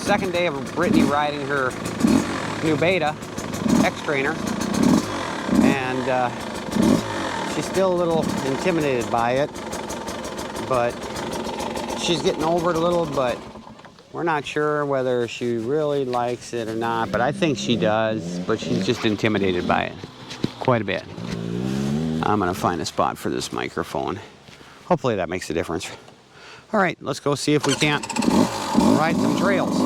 second day of Brittany riding her new Beta X-Trainer, and she's still a little intimidated by it, but she's getting over it a little, but we're not sure whether she really likes it or not, but I think she does, but she's just intimidated by it quite a bit. I'm gonna find a spot for this microphone. Hopefully that makes a difference. All right, let's go see if we can't ride some trails.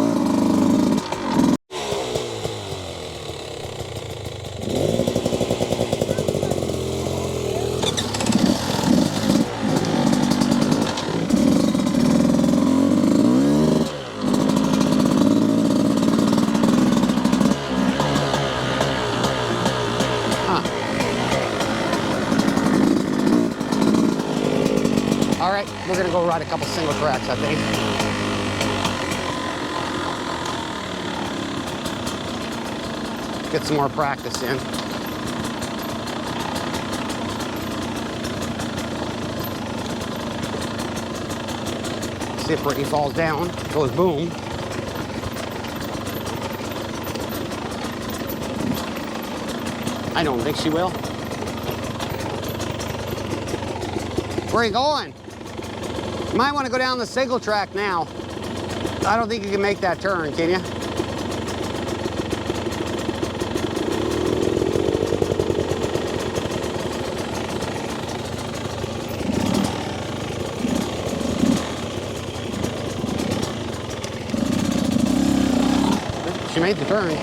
We're gonna go ride a couple single tracks, I think. Get some more practice in. See if Brittany falls down, goes boom. I don't think she will. Where are you going? You might want to go down the single track now. I don't think you can make that turn, can you? She made the turn.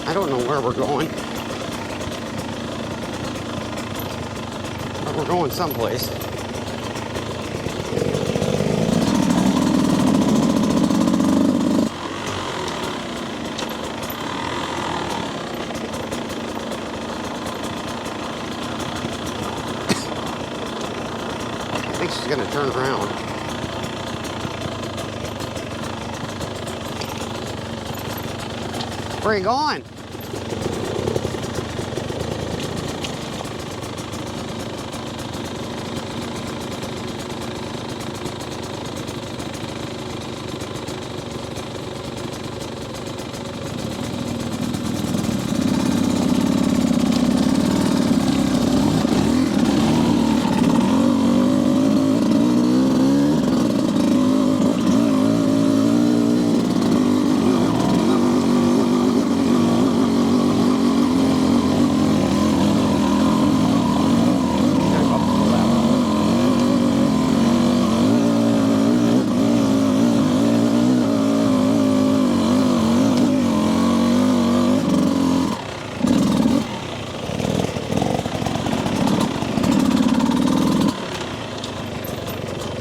I don't know where we're going, but we're going someplace. I think she's gonna turn around. Where are you going?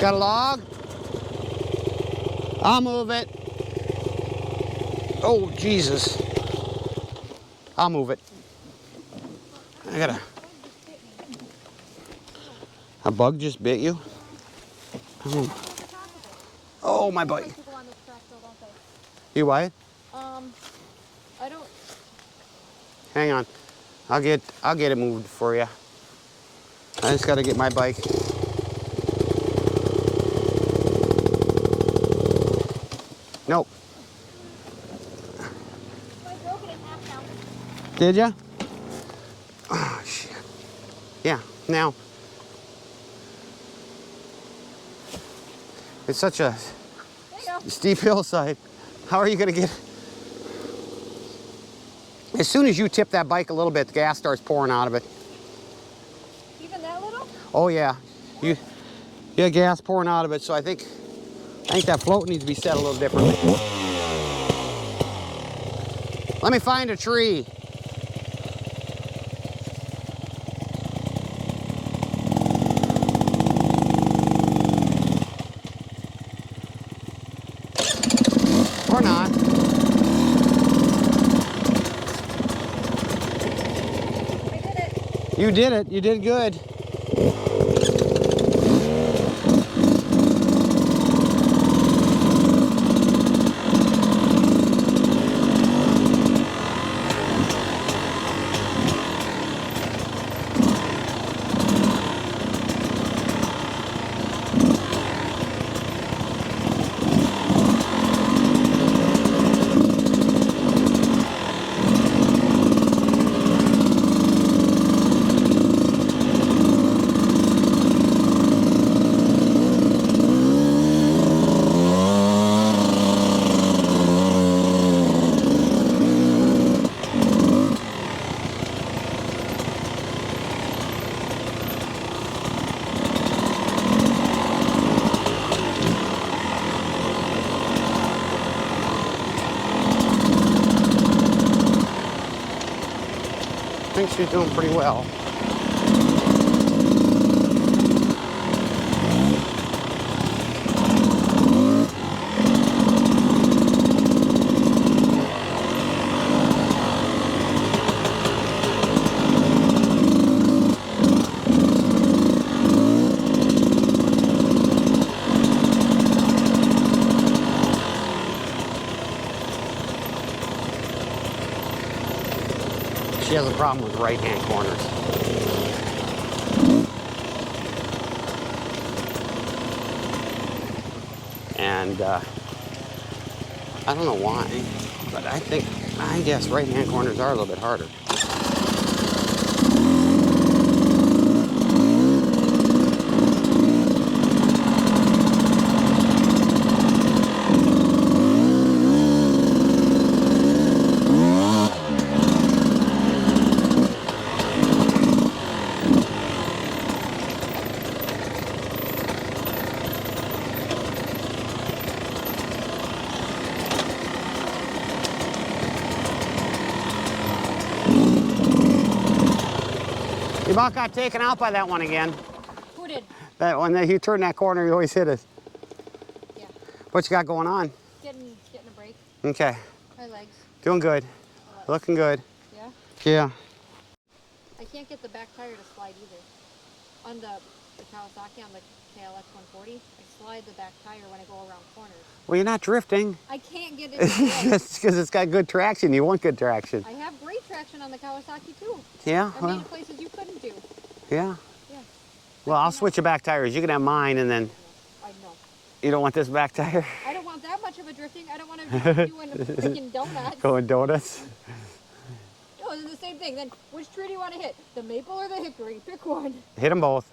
Got a log? I'll move it. Oh, Jesus. I'll move it. I gotta... A bug just bit you? Oh, my bike. You what? I don't... Hang on. I'll get it moved for you. I just gotta get my bike. Nope. I broke it in half now. Did ya? Oh, shit. Yeah, now. It's such a steep hillside. How are you gonna get... As soon as you tip that bike a little bit, the gas starts pouring out of it. Even that little? Oh yeah. You get gas pouring out of it, so I think that float needs to be set a little differently. Let me find a tree. You did it. You did good. I think she's doing pretty well. She has a problem with right-hand corners. And I don't know why, but I guess right-hand corners are a little bit harder. You about got taken out by that one again. Who did? That when you turn that corner, you always hit us. Yeah. What you got going on? Getting a break. Okay. My legs. Doing good. Looking good. Yeah? Yeah. I can't get the back tire to slide either. On the Kawasaki, on the KLX 140, I slide the back tire when I go around corners. Well, you're not drifting. I can't get it to slide. That's because it's got good traction. You want good traction. I have great traction on the Kawasaki too. Yeah? I've Well, made it places you couldn't do. yeah. Yeah. Well, I'll switch the back tires. You can have mine, and then I know. you don't want this back tire? I don't want that much of a drifting. I don't want to be doing freaking donuts. Going donuts? No, it's the same thing. Then which tree do you want to hit? The maple or the hickory? Pick one. Hit them both.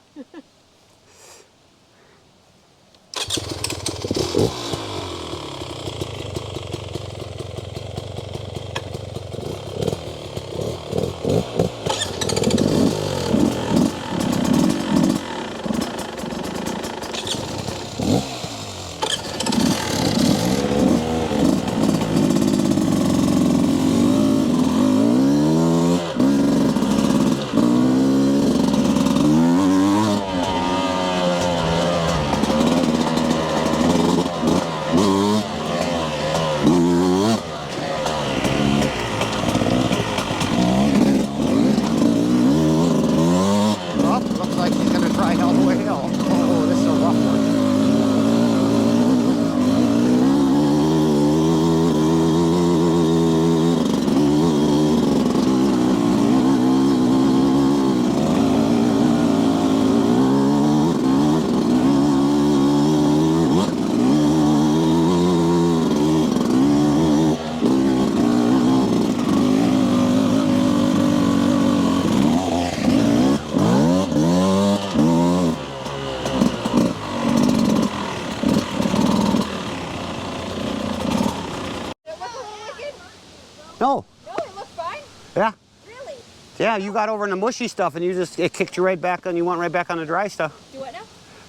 No. No, it looks fine. Yeah. Really? Yeah, you got over in the mushy stuff and it kicked you right back and you went right back on the dry stuff. Do what now?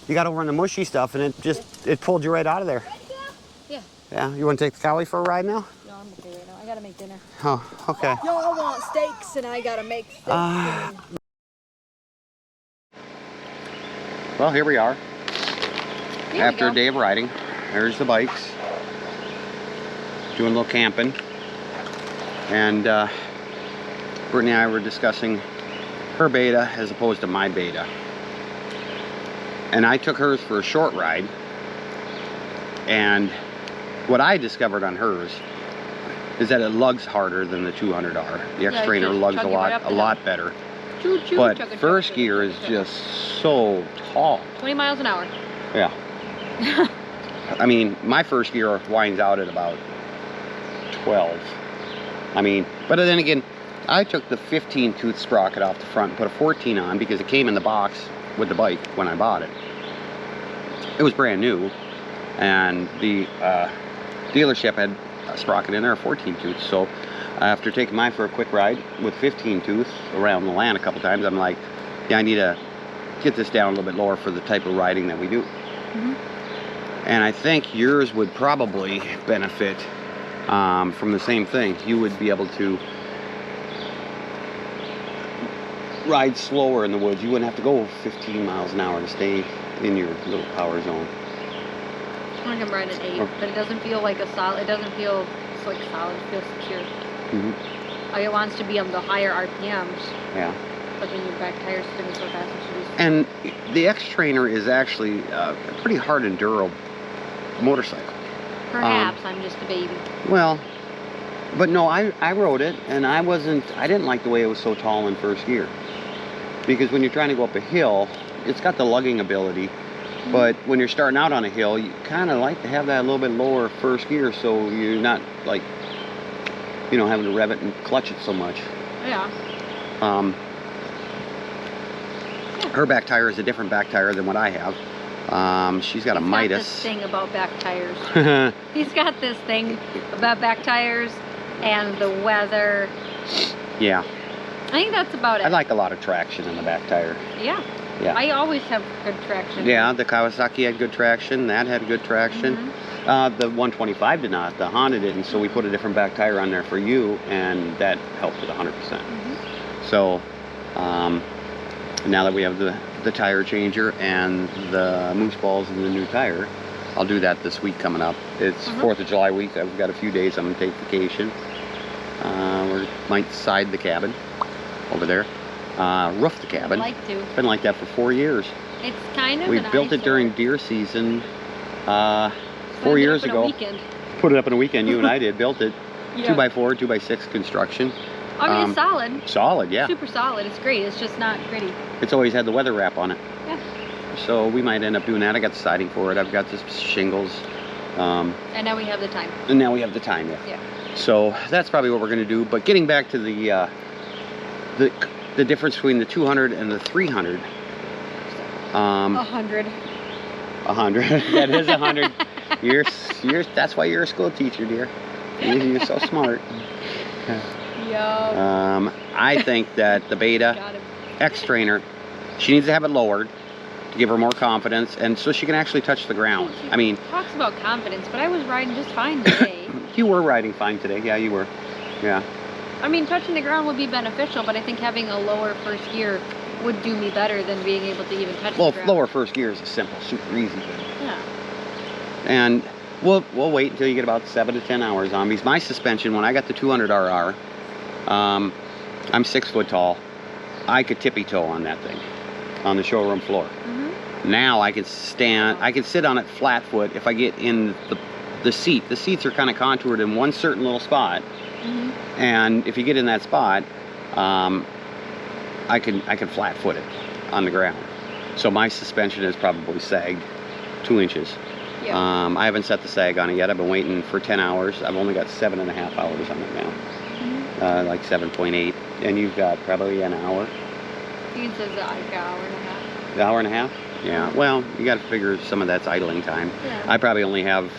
You got over in the mushy stuff and it pulled you right out of there. Yeah. Yeah, you want to take the Cowie for a ride now? No, I'm okay right now. I gotta make dinner. Oh, okay. Y'all want steaks and I gotta make steaks. Well, here we are. Here After we a day of riding. There's the bikes. Doing a little camping. And Brittany and I were discussing her Beta as opposed to my Beta. And I took hers for a short ride. And what I discovered on hers is that it lugs harder than the 200R. The X-Trainer just lugs chug a you right up the hill. lot better. Choo choo. But chugga, chugga, first chugga, gear chugga, is chugga. just so tall. 20 miles an hour. Yeah. I mean, my first gear winds out at about 12. I mean, but then again, I took the 15 tooth sprocket off the front and put a 14 on because it came in the box with the bike when I bought it. It was brand new, and the dealership had a sprocket in there, a 14 tooth. So after taking mine for a quick ride with 15 tooth around the land a couple times, I'm like, yeah, I need to get this down a little bit lower for the type of riding that we do. And I think yours would probably benefit from the same thing. You would be able to ride slower in the woods. You wouldn't have to go 15 miles an hour to stay in your little power zone. I think I'm riding an 8, but it doesn't feel like a solid. It doesn't feel like solid. It feels secure. Like it wants to be on the higher RPMs. Yeah. But then your back tires spinning so fast and shit. And the X-Trainer is actually a pretty hard enduro motorcycle. Perhaps I'm just a baby. Well, but no, I rode it, and I didn't like the way it was so tall in first gear. Because when you're trying to go up a hill, it's got the lugging ability, but when you're starting out on a hill, you kind of like to have that a little bit lower first gear so you're not like, you know, having to rev it and clutch it so much. Yeah. Her back tire is a different back tire than what I have. She's got a He's Midas. got this thing about back tires. He's got this thing about back tires and the weather. Yeah. I think that's about it. I like a lot of traction in the back tire. Yeah. Yeah. I always have good traction. Yeah, the Kawasaki had good traction. That had good traction. The 125 did not. The Honda didn't. So we put a different back tire on there for you, and that helped it 100%. So now that we have the tire changer and the moose balls and the new tire, I'll do that this week coming up. It's 4th of July week. I've got a few days I'm going to take vacation. We might side the cabin over there. Roof the cabin. I'd like to. It's been like that for 4 years. It's kind of We an built it eyesore. during deer season 4 Planned it years up in a ago. weekend. Put it up in a weekend. You and I did. Built it. Yeah. 2x4, 2x6 construction. I mean, it's solid. Solid, yeah. Super solid. It's great. It's just not pretty. It's always had the weather wrap on it. Yeah. So we might end up doing that. I got the siding for it. I've got the shingles. And now we have the time. And now we have the time, yeah. Yeah. So that's probably what we're going to do. But getting back to the difference between the 200 and the 300. 100. 100. That is 100. That's why you're a school teacher, dear. You're so smart. Yo. I think that the Beta Got him. X-Trainer, she needs to have it lowered to give her more confidence, and so she can actually touch the ground. She I mean, talks about confidence, but I was riding just fine today. you were riding fine today. Yeah, you were. Yeah. I mean, touching the ground would be beneficial, but I think having a lower first gear would do me better than being able to even touch Well, the ground. lower first gear is a simple, super easy thing. Yeah. And we'll wait until you get about 7 to 10 hours on these. My suspension, when I got the 200RR, I'm 6 foot tall. I could tippy toe on that thing, on the showroom floor. Now I can sit on it flat foot if I get in the seat. The seats are kind of contoured in one certain little spot, and if you get in that spot, I can flat foot it on the ground. So my suspension is probably sagged 2 inches. Yeah. I haven't set the sag on it yet. I've been waiting for 10 hours. I've only got 7.5 hours on it now. Like 7.8. And you've got probably an hour. It says like an hour and a half. An hour and a half? Yeah. Well, you got to figure some of that's idling time. Yeah. I probably only have,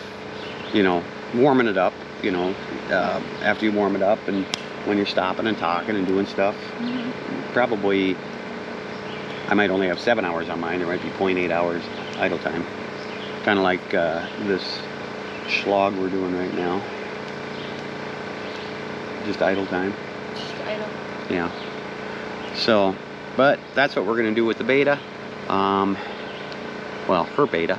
warming it up, after you warm it up and when you're stopping and talking and doing stuff. Probably, I might only have 7 hours on mine. There might be 0.8 hours idle time. Kind of like this slog we're doing right now. Just idle time. Just idle. Yeah. So, but that's what we're going to do with the Beta. Well, her Beta.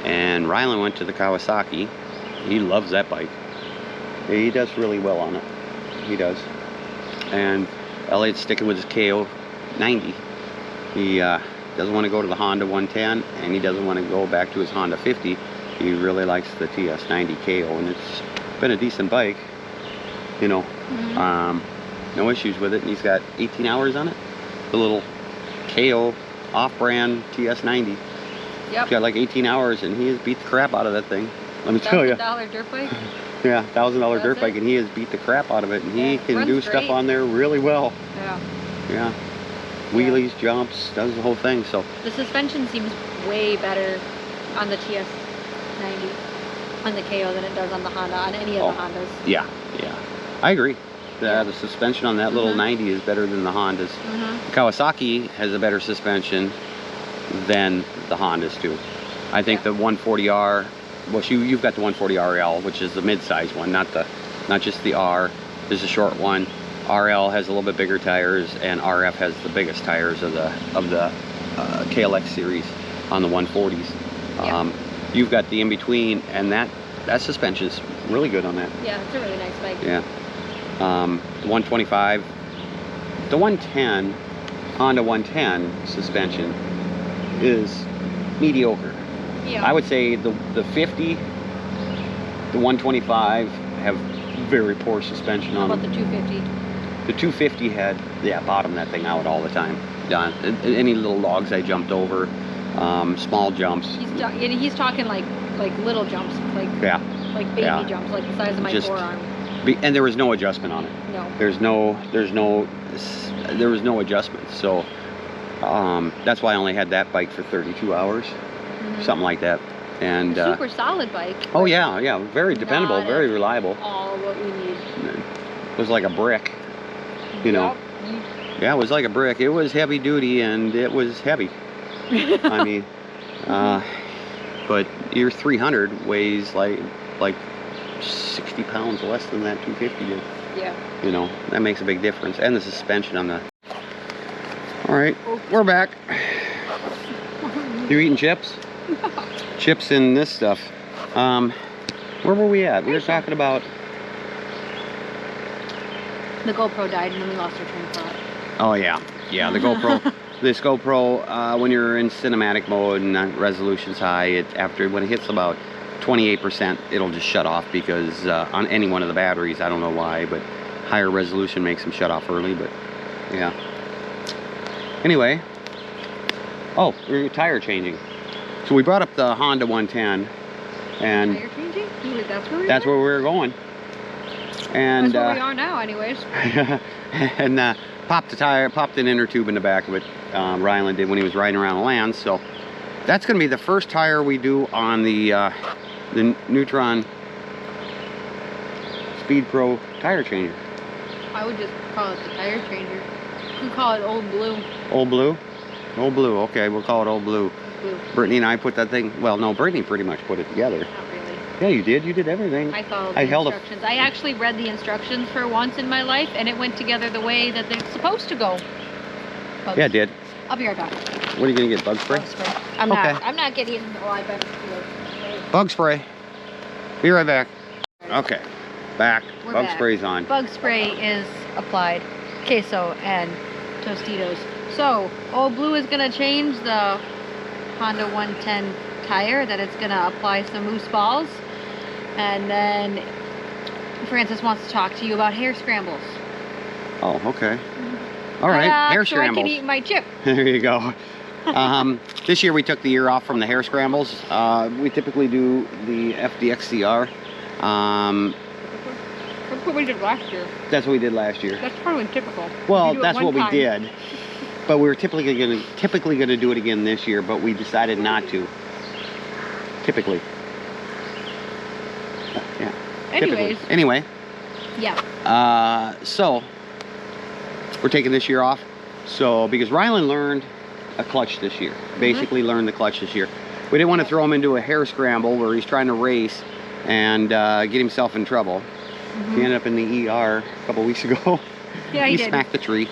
And Rylan went to the Kawasaki. He loves that bike. He does really well on it. He does. And Elliot's sticking with his KO 90. He doesn't want to go to the Honda 110, and he doesn't want to go back to his Honda 50. He really likes the TS90 KO, and it's been a decent bike, you know. No issues with it, and he's got 18 hours on it. The little KO off-brand TS90. Yep. He's got like 18 hours, and he has beat the crap out of that thing. Let me tell you. $1,000 dirt bike? Yeah, $1,000 dirt it? bike, and he has beat the crap out of it, and he Yeah, can runs do stuff great. on there really well. Yeah. Yeah. Wheelies, jumps, does the whole thing. So The suspension seems way better on the TS90 on the KO than it does on the Honda, on any of the Hondas. yeah, I agree. The suspension on that little 90 is better than the Hondas. Kawasaki has a better suspension than the Hondas do. I think the 140R, well, you've got the 140RL, which is the mid-size one, not just the R. There's a short one. RL has a little bit bigger tires, and RF has the biggest tires of the KLX series on the 140s. You've got the in-between, and that suspension's really good on that. Yeah, it's a really nice bike. Yeah. The 125, the 110, Honda 110 suspension is mediocre. Yeah. I would say the 50, the 125 have very poor suspension How on about them. the 250? The 250 had, bottomed that thing out all the time. Any little logs I jumped over, small jumps. He's talking like little jumps, like baby jumps, like the size of my forearm. And there was no adjustment on it. No. There was no adjustment. So that's why I only had that bike for 32 hours, something like that. And super solid bike. Oh yeah, very dependable, very reliable. All what we need. It was like a brick, you know. Yeah, it was like a brick. It was heavy duty, and it was heavy. I mean, but your 300 weighs like 60 pounds less than that 250 did. Yeah. You know, that makes a big difference. And the suspension on the... All right, we're back. You eating chips? Chips and this stuff. Where were we at? We were talking about... The GoPro died, and then we lost our train of thought. Oh, yeah. Yeah, the GoPro. This GoPro, when you're in cinematic mode and resolution's high, when it hits about 28%, it'll just shut off because on any one of the batteries, I don't know why, but higher resolution makes them shut off early, but yeah. Anyway, we're tire changing. So we brought up the Honda 110, and Tire changing? that's where we were going. And that's where we are now, anyways. and popped an inner tube in the back of it. Ryland did when he was riding around the land. So that's going to be the first tire we do on the Neutron Speed Pro tire changer. I would just call it the tire changer. You can call it Old Blue. Old Blue? Old Blue, okay, we'll call it Old Blue. Brittany and I put that thing, well, no, Brittany pretty much put it together. Not really. Yeah, you did everything. I followed the instructions. I actually read the instructions for once in my life, and it went together the way that they're supposed to go. Bugs. Yeah, it did. I'll be right back. What are you going to get, bug spray? Bug spray. I'm not getting, I better feel. Bug spray. Be right back. Okay, back. We're Bug back. spray's on. Bug spray is applied. Queso and Tostitos. So, Old Blue is going to change the Honda 110 tire, that it's going to apply some moose balls. And then Francis wants to talk to you about hair scrambles. Oh, okay. All right, hair scrambles. So I can eat my chip. There you go. This year we took the year off from the hair scrambles. We typically do the FDXCR. That's what we did last year. That's what we did last year. That's probably typical. Well, that's what we did. But we were typically going to do it again this year, but we decided not to. Typically. Yeah. Anyways. Anyway. Yeah. So we're taking this year off. So because Ryland learned a clutch this year, basically learned the clutch this year. We didn't want to throw him into a hair scramble where he's trying to race and get himself in trouble. He ended up in the ER a couple weeks ago. Yeah, he did. Smacked the tree.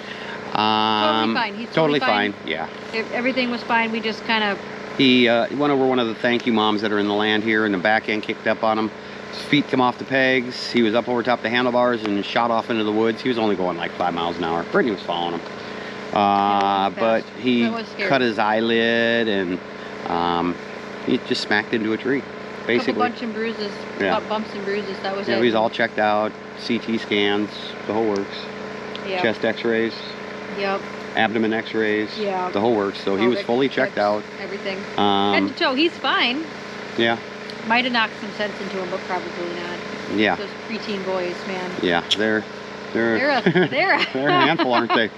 Totally fine. He's totally fine. Yeah. Everything was fine. We just kind of... He went over one of the thank you moms that are in the land here, and the back end kicked up on him. His feet come off the pegs. He was up over top the handlebars and shot off into the woods. He was only going like 5 miles an hour. Brittany was following him. But he cut his eyelid and he just smacked into a tree. Basically. Couple bunch of bruises, bumps and bruises. That was it. Yeah, he's all checked out. CT scans, the whole works. Yep. Chest X-rays. Yep. Abdomen X-rays. Yeah. The whole works. So he was fully checked out. Everything. Head to toe, he's fine. Yeah. Might have knocked some sense into him, but probably not. Yeah. Those preteen boys, man. Yeah, they're they're a handful, aren't they?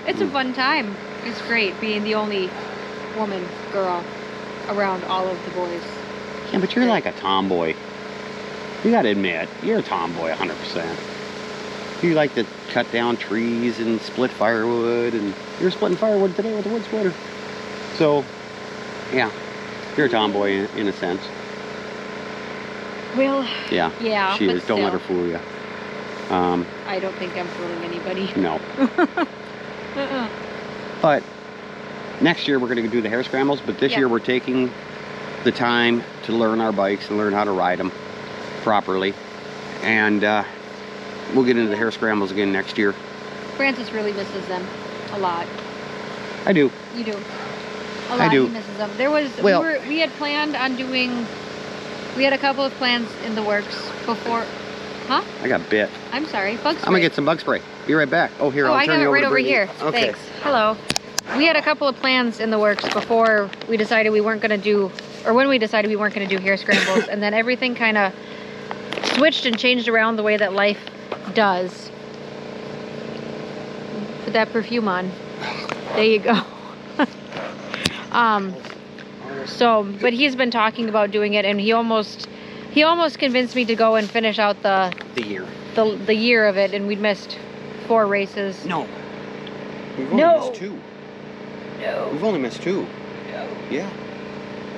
It's a fun time. It's great being the only woman, girl, around all of the boys. Yeah, but you're like a tomboy. You gotta admit, you're a tomboy 100%. You like to cut down trees and split firewood, and you're splitting firewood today with a wood splitter. So, yeah, you're a tomboy in a sense. Well, yeah, she is. Don't let her fool you. I don't think I'm fooling anybody. No. But next year we're going to do the hare scrambles, but this year we're taking the time to learn our bikes and learn how to ride them properly. And we'll get into the hare scrambles again next year. Francis really misses them a lot. I do. You do. A lot. He misses them. There was we had planned on doing. We had a couple of plans in the works before. Huh? I got bit. I'm sorry. Bug spray. I'm gonna get some bug spray. Be right back. Oh, here. I'll turn you over right over here. Okay. Thanks. Hello. We had a couple of plans in the works before we decided we weren't gonna do, or when we decided we weren't gonna do hare scrambles, and then everything kind of switched and changed around the way that life does. Put that perfume on. There you go. But he's been talking about doing it, and he almost convinced me to go and finish out the year of it, and we'd missed 4 races. No. We've only missed 2. No. We've only missed 2. No. Yeah.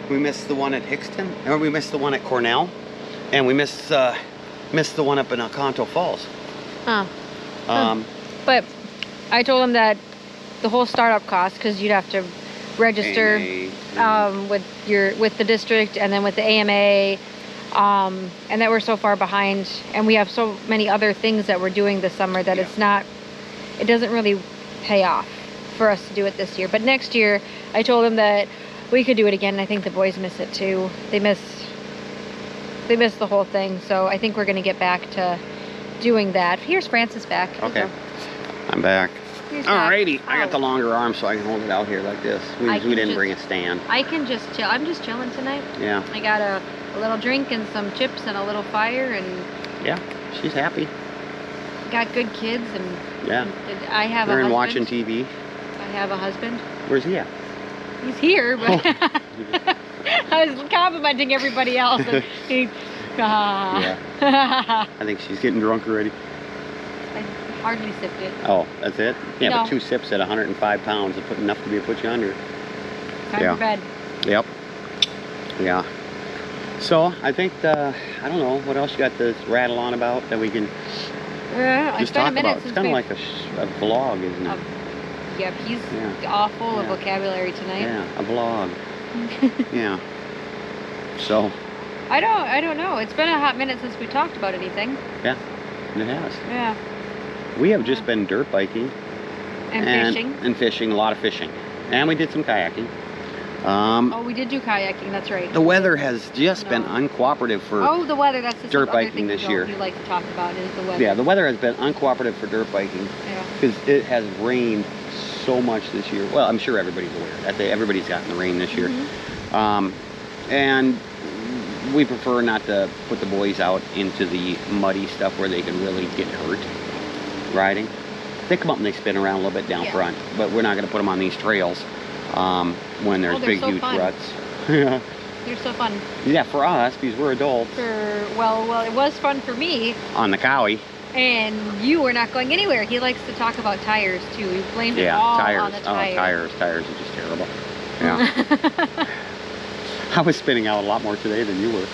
We missed the one at Hickston, or we missed the one at Cornell, and we missed the one up in Oconto Falls. But I told him that the whole startup cost, because you'd have to register with the district and then with the AMA, and that we're so far behind, and we have so many other things that we're doing this summer that it doesn't really pay off for us to do it this year. But next year, I told him that we could do it again. And I think the boys miss it too. They miss the whole thing. So I think we're gonna get back to doing that. Here's Francis back. Okay. I'm back. Alrighty. I got the longer arm so I can hold it out here like this. We didn't bring a stand. I can just chill. I'm just chilling tonight. Yeah. I got a little drink and some chips and a little fire, and yeah, she's happy. Got good kids, and I have They're a husband. watching TV. I have a husband. Where's he at? He's here, but I was complimenting everybody else. And Yeah. I think she's getting drunk already. I hardly sipped it. Oh, that's it? Yeah, No. but 2 sips at 105 pounds is enough to put you under. Time for bed. Yep. Yeah. So I think I don't know what else you got to rattle on about that we can just talk about. It's kind of like a vlog, isn't it? Yep, he's all full of vocabulary tonight. Yeah, a vlog. Yeah. So. I don't know. It's been a hot minute since we talked about anything. Yeah, it has. Yeah. We have just been dirt biking. And fishing. And fishing, a lot of fishing. And we did some kayaking. We did do kayaking, that's right. The weather has just been uncooperative for the weather, that's the dirt other biking thing this year. You like to talk about is the weather. Yeah, the weather has been uncooperative for dirt biking. Yeah. Because it has rained so much this year. Well, I'm sure everybody's aware that everybody's gotten the rain this year. And we prefer not to put the boys out into the muddy stuff where they can really get hurt riding. They come up and they spin around a little bit down front, but we're not going to put them on these trails when there's big, huge ruts. They're so fun. Yeah, for us, because we're adults. Well, it was fun for me. On the Cowie. And you were not going anywhere. He likes to talk about tires, too. He blamed it all on the tires. Oh, tires are just terrible. Yeah. I was spinning out a lot more today than you were.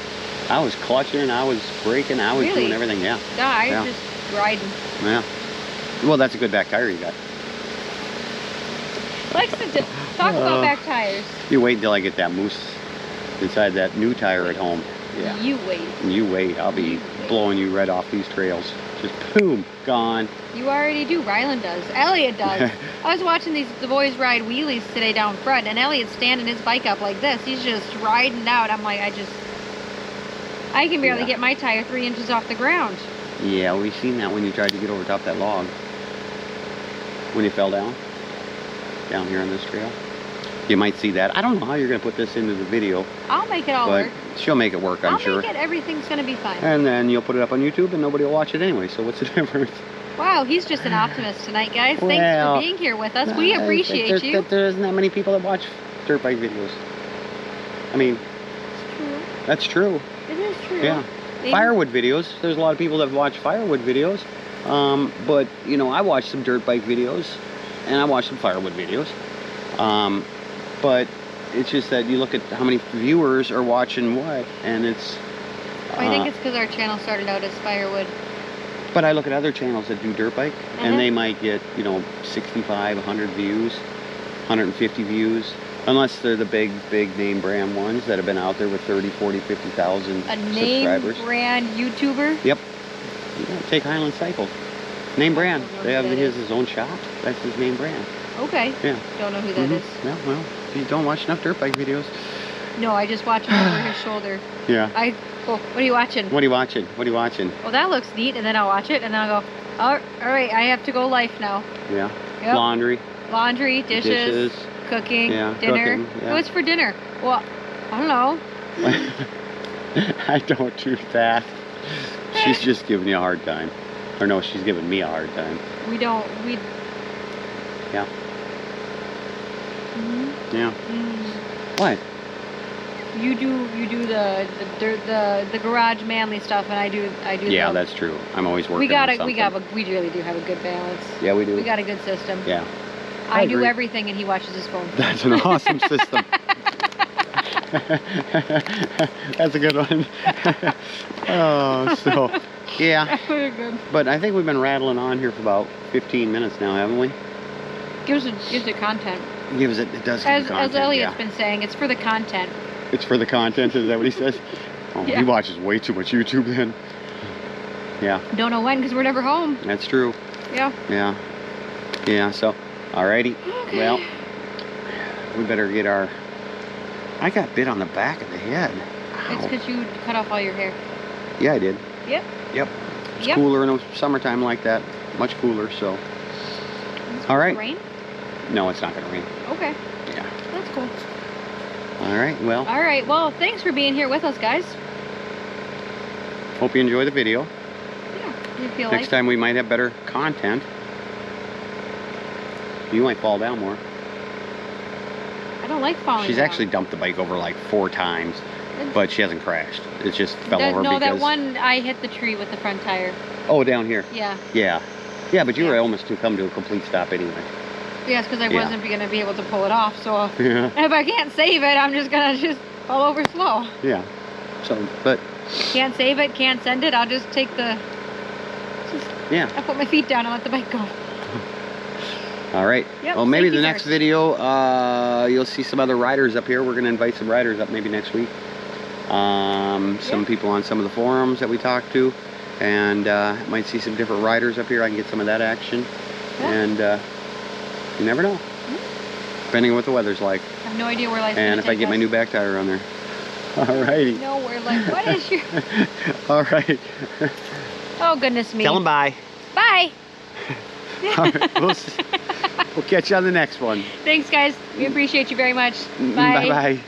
I was clutching, I was braking, I was doing everything, No, I was just riding. Yeah. Well, that's a good back tire you got. Likes to talk about back tires. You wait until I get that moose inside that new tire at home. Yeah. You wait. You wait. I'll be blowing you right off these trails. Just boom, gone. You already do. Rylan does. Elliot does. I was watching the boys ride wheelies today down front, and Elliot's standing his bike up like this. He's just riding out. I'm like, I can barely get my tire 3 inches off the ground. Yeah, we've seen that when you tried to get over top that log. When you fell down here on this trail. You might see that. I don't know how you're going to put this into the video. I'll make it all but work. She'll make it work, I'm sure. I'll make it. Everything's going to be fine. And then you'll put it up on YouTube and nobody will watch it anyway. So what's the difference? Wow, he's just an optimist tonight, guys. Well, Thanks for being here with us. We appreciate you. There isn't that many people that watch dirt bike videos. I mean, It's true. that's true. It is true. Yeah. Maybe- Firewood videos. There's a lot of people that watch firewood videos. But, you know, I watch some dirt bike videos and I watch some firewood videos. But it's just that you look at how many viewers are watching what, and it's... I think it's because our channel started out as firewood. But I look at other channels that do dirt bike, and they might get, you know, 65, 100 views, 150 views. Unless they're the big name brand ones that have been out there with 30, 40, 50,000 A name subscribers. brand YouTuber? Yep. Yeah, take Highland Cycles. Name brand. know They have who that his own shop. That's his name brand. Okay. Yeah. Don't know who that is. Yeah, well, you don't watch enough dirt bike videos. No, I just watch him over his shoulder. Yeah. Oh, what are you watching? What are you watching? What are you watching? Well, that looks neat, and then I'll watch it, and then I'll go, all right, I have to go life now. Yeah. Yep. Laundry. Laundry, dishes, cooking, Yeah, dinner. cooking, yeah. What's for dinner? Well, I don't know. I don't do that. She's just giving you a hard time. Or no, she's giving me a hard time. Yeah. Yeah. What? You do the garage manly stuff, and I do. Yeah, the, that's true. I'm always working we on something. we really do have a good balance. Yeah, we do. We got a good system. Yeah. I do agree. everything, and he watches his phone. That's an awesome system. That's a good one. Oh, so yeah. We're good. But I think we've been rattling on here for about 15 minutes now, haven't we? Gives it content. It does give you As content, Elliot's yeah. been saying, it's for the content. It's for the content, is that what he says? Oh, Yeah. He watches way too much YouTube then. Yeah, Don't know when, because we're never home. that's true. Yeah. Yeah. Yeah, so, alrighty. Okay. Well, we better get our... I got bit on the back of the head. It's Ow. because you cut off all your hair. Yeah, I did. Yep. Yep. It's Yep. cooler in the summertime like that. Much cooler, so... It's All right. Rain? No, it's not going to rain. Okay. Yeah. That's cool. Alright, well, All right. Well, thanks for being here with us, guys. hope you enjoy the video. Yeah. You feel Next like time we might have better content. You might fall down more. I don't like falling She's down. actually dumped the bike over like 4 times, but she hasn't crashed. It just fell That- over no, because... that one I hit the tree with the front tire. Oh, down here. Yeah. Yeah. Yeah, but you were Yeah. almost to come to a complete stop anyway. Yes, because I Yeah. wasn't going to be able to pull it off. So Yeah. if I can't save it, I'm just going to fall over slow. Yeah. So, but, Can't save it, can't send it. I'll just take the... yeah. I put my feet down and let the bike go. All right. Yep, Well, maybe safety the next first. video, you'll see some other riders up here. We're going to invite some riders up maybe next week. Some Yeah. people on some of the forums that we talked to. And might see some different riders up here. I can get some of that action. Yeah. And you never know. Depending on what the weather's like. I have no idea where life's And gonna if I take get my us. new back tire on there. All righty. No, we're like, what is your... All right. Oh, goodness me. Tell them bye. Bye. All right. We'll catch you on the next one. Thanks, guys. We appreciate you very much. Bye-bye.